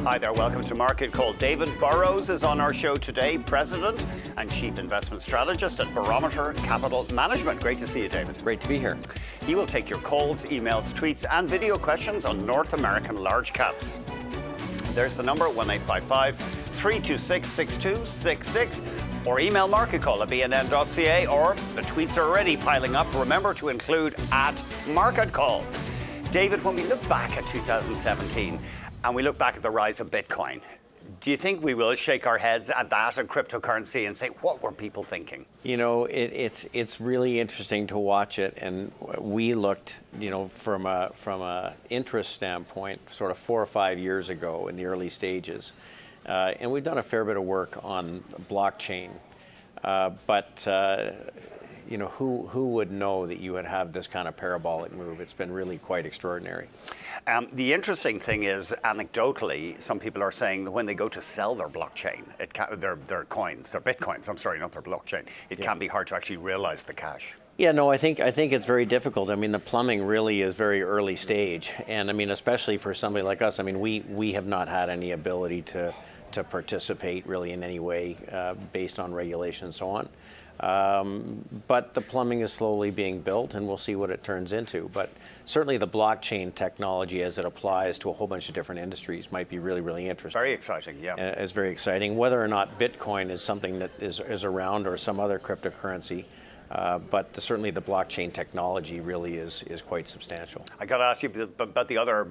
Hi there, welcome to Market Call. David Burrows is on our show today, President and Chief Investment Strategist at Barometer Capital Management. Great to see you, David. Great to be here. He will take your calls, emails, tweets and video questions on North American large caps. There's the number, 1-855-326-6266, or email marketcall@bnn.ca, or the tweets are already piling up. Remember to include @MarketCall. David, when we look back at 2017 and we look back at the rise of Bitcoin, do you think we will shake our heads at that and cryptocurrency and say, what were people thinking? You know, it's really interesting to watch it, and we looked, you know, from a interest standpoint, sort of 4 or 5 years ago in the early stages, and we've done a fair bit of work on blockchain, but you know, who would know that you would have this kind of parabolic move? It's been really quite extraordinary. The interesting thing is, anecdotally, some people are saying that when they go to sell their blockchain, their coins, their bitcoins, I'm sorry, not their blockchain, it can be hard to actually realize the cash. Yeah, no, I think it's very difficult. I mean, the plumbing really is very early stage, and I mean, especially for somebody like us. I mean, we have not had any ability to participate really in any way based on regulation and so on. But the plumbing is slowly being built, and we'll see what it turns into. But certainly the blockchain technology, as it applies to a whole bunch of different industries, might be really, really interesting. Very exciting, yeah. It's very exciting. Whether or not Bitcoin is something that is around, or some other cryptocurrency, but certainly the blockchain technology really is quite substantial. I got to ask you about the other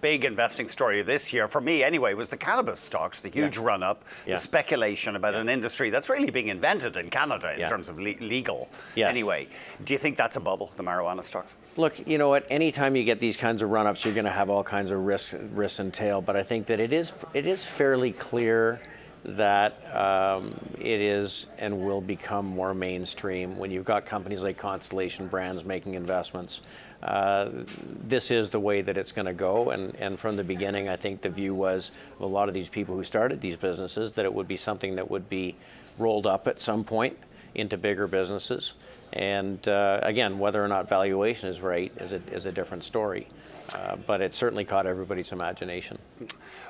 big investing story this year, for me anyway, was the cannabis stocks, the huge run-up, the speculation about an industry that's really being invented in Canada in terms of legal. Anyway, do you think that's a bubble, the marijuana stocks? Look, you know what, anytime you get these kinds of run-ups, you're going to have all kinds of risks and tail, but I think that it is fairly clear that it is and will become more mainstream when you've got companies like Constellation Brands making investments. This is the way that it's going to go, and from the beginning, I think the view was a lot of these people who started these businesses that it would be something that would be rolled up at some point into bigger businesses. And again, whether or not valuation is right is a different story, but it certainly caught everybody's imagination.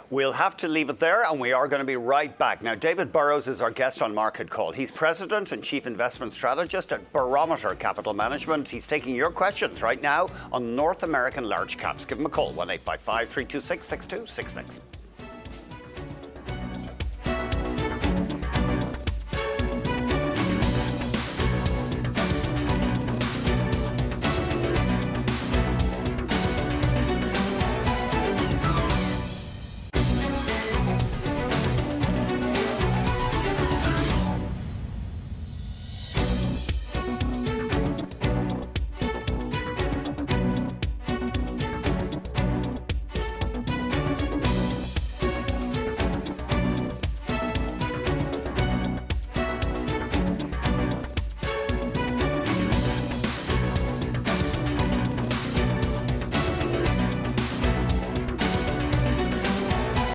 We'll have to leave it there, and we are going to be right back. Now, David Burrows is our guest on Market Call. He's President and Chief Investment Strategist at Barometer Capital Management. He's taking your questions right now on North American large caps. Give him a call, 1-855-326-6266.